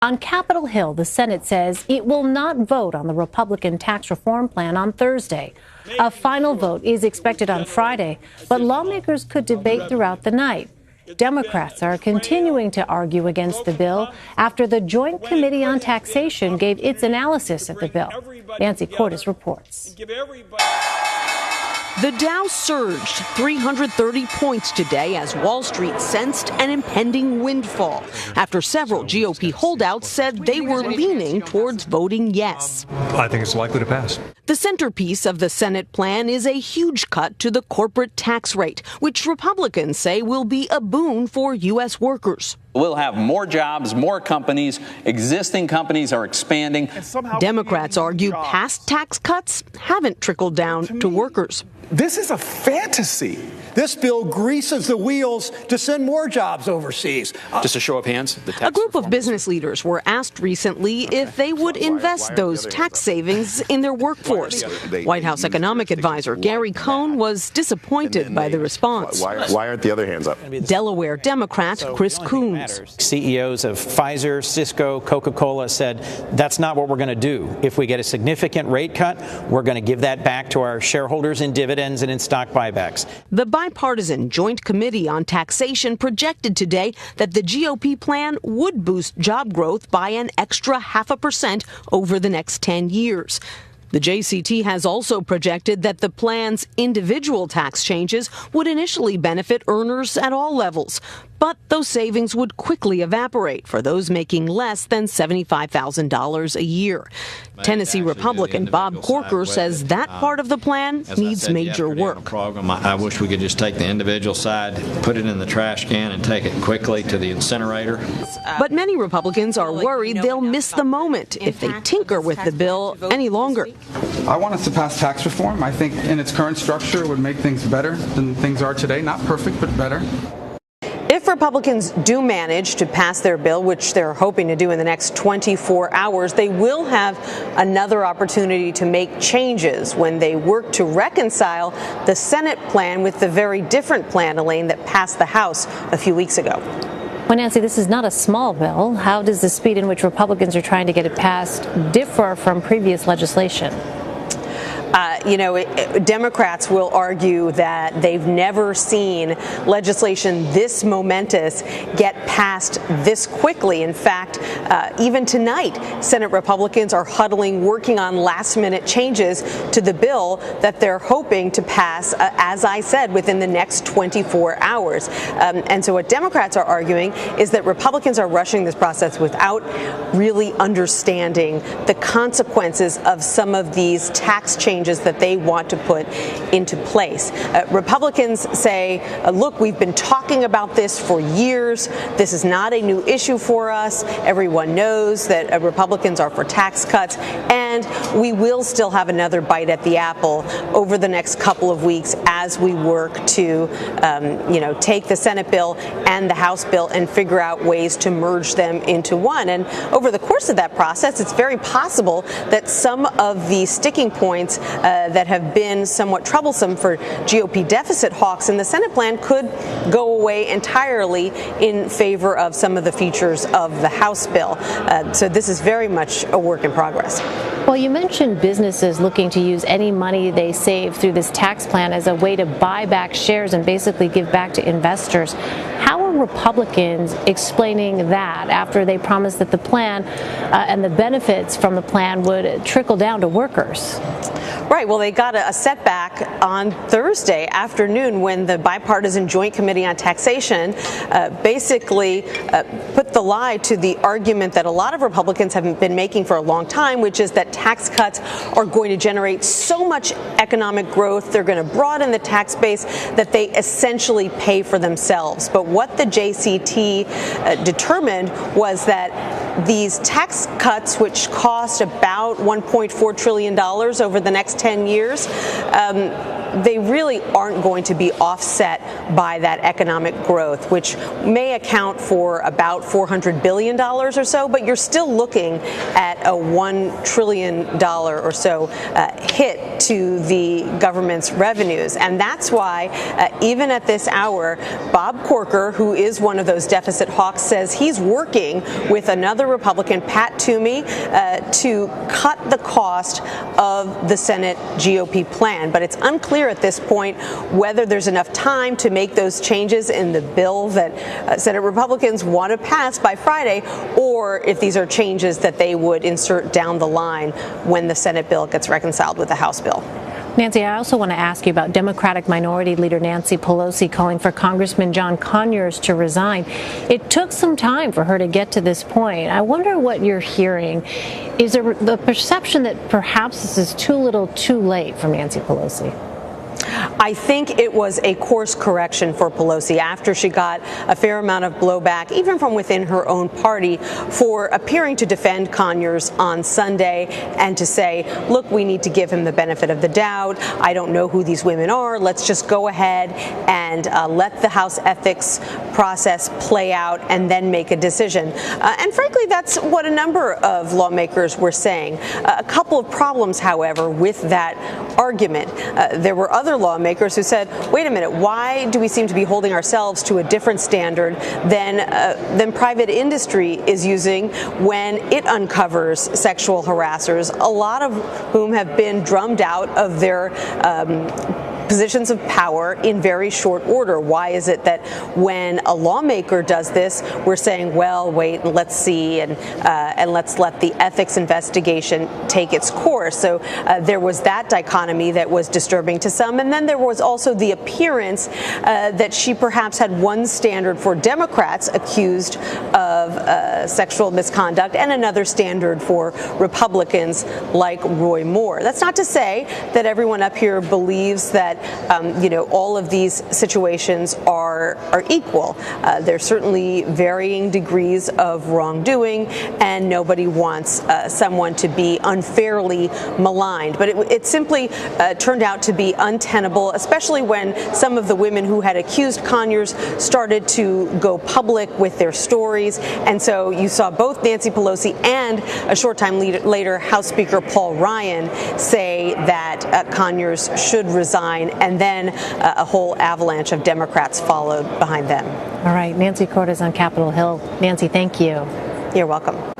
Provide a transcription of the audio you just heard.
On Capitol Hill, the Senate says it will not vote on the Republican tax reform plan on Thursday. A final vote is expected on Friday, but lawmakers could debate throughout the night. Democrats are continuing to argue against the bill after the Joint Committee on Taxation gave its analysis of the bill. Nancy Cordes reports. The Dow surged 330 points today as Wall Street sensed an impending windfall after several GOP holdouts said they were leaning towards voting yes. I think it's likely to pass. The centerpiece of the Senate plan is a huge cut to the corporate tax rate, which Republicans say will be a boon for U.S. workers. We'll have more jobs, more companies. Existing companies are expanding. Democrats argue past tax cuts haven't trickled down to workers. This is a fantasy. This bill greases the wheels to send more jobs overseas. Just a show of hands. A group of business leaders were asked recently if they would invest those tax savings in their workforce. White House economic advisor Gary Cohn was disappointed by the response. Why aren't the other hands up? Delaware Democrat Chris Coons. CEOs of Pfizer, Cisco, Coca-Cola said that's not what we're going to do. If we get a significant rate cut, we're going to give that back to our shareholders in dividends and in stock buybacks. The bipartisan Joint Committee on Taxation projected today that the GOP plan would boost job growth by an extra 0.5% over the next 10 years. The JCT has also projected that the plan's individual tax changes would initially benefit earners at all levels, but those savings would quickly evaporate for those making less than $75,000 a year. Tennessee Republican Bob Corker says that part of the plan needs major work. I wish we could just take the individual side, put it in the trash can, and take it quickly to the incinerator. But many Republicans are worried they'll miss the moment if they tinker with the bill any longer. I want us to pass tax reform. I think in its current structure it would make things better than things are today. Not perfect, but better. If Republicans do manage to pass their bill, which they're hoping to do in the next 24 hours, they will have another opportunity to make changes when they work to reconcile the Senate plan with the very different plan, Elaine, that passed the House a few weeks ago. Well, Nancy, this is not a small bill. How does the speed in which Republicans are trying to get it passed differ from previous legislation? Democrats will argue that they've never seen legislation this momentous get passed this quickly. In fact, even tonight, Senate Republicans are huddling, working on last-minute changes to the bill that they're hoping to pass, as I said, within the next 24 hours. And so what Democrats are arguing is that Republicans are rushing this process without really understanding the consequences of some of these tax changes that they want to put into place. Republicans say, look, we've been talking about this for years. This is not a new issue for us. Everyone knows that Republicans are for tax cuts, and we will still have another bite at the apple over the next couple of weeks as we work to, take the Senate bill and the House bill and figure out ways to merge them into one. And over the course of that process, it's very possible that some of the sticking points that have been somewhat troublesome for GOP deficit hawks in the Senate plan could go away entirely in favor of some of the features of the House bill. So this is very much a work in progress. Well, you mentioned businesses looking to use any money they save through this tax plan as a way to buy back shares and basically give back to investors. How are Republicans explaining that after they promised that the plan and the benefits from the plan would trickle down to workers? Right. Well, they got a setback on Thursday afternoon when the bipartisan Joint Committee on Taxation basically put the lie to the argument that a lot of Republicans have been making for a long time, which is that tax cuts are going to generate so much economic growth, they're going to broaden the tax base, that they essentially pay for themselves. But what the JCT determined was that these tax cuts, which cost about $1.4 trillion over the next 10 years, they really aren't going to be offset by that economic growth, which may account for about $400 billion or so, but you're still looking at a $1 trillion or so hit to the government's revenues. And that's why, even at this hour, Bob Corker, who is one of those deficit hawks, says he's working with another Republican, Pat Toomey, to cut the cost of the Senate GOP plan. But it's unclear at this point whether there's enough time to make those changes in the bill that Senate Republicans want to pass by Friday, or if these are changes that they would insert down the line when the Senate bill gets reconciled with the House bill. Nancy, I also want to ask you about Democratic Minority Leader Nancy Pelosi calling for Congressman John Conyers to resign. It took some time for her to get to this point. I wonder what you're hearing. Is there the perception that perhaps this is too little too late from Nancy Pelosi? I think it was a course correction for Pelosi after she got a fair amount of blowback, even from within her own party, for appearing to defend Conyers on Sunday and to say, look, we need to give him the benefit of the doubt. I don't know who these women are. Let's just go ahead and let the House ethics process play out and then make a decision. And frankly, that's what a number of lawmakers were saying. A couple of problems, however, with that argument. There were other lawmakers who said, wait a minute, why do we seem to be holding ourselves to a different standard than private industry is using when it uncovers sexual harassers, a lot of whom have been drummed out of their positions of power in very short order? Why is it that when a lawmaker does this, we're saying, well, wait, let's see, and let's let the ethics investigation take its course? So there was that dichotomy that was disturbing to some. And then there was also the appearance that she perhaps had one standard for Democrats accused of sexual misconduct and another standard for Republicans like Roy Moore. That's not to say that everyone up here believes that all of these situations are equal. There's certainly varying degrees of wrongdoing, and nobody wants someone to be unfairly maligned. But it simply turned out to be untenable, especially when some of the women who had accused Conyers started to go public with their stories. And so you saw both Nancy Pelosi and a short time later House Speaker Paul Ryan say that Conyers should resign, and then a whole avalanche of Democrats followed behind them. All right, Nancy Cortez on Capitol Hill. Nancy, thank you. You're welcome.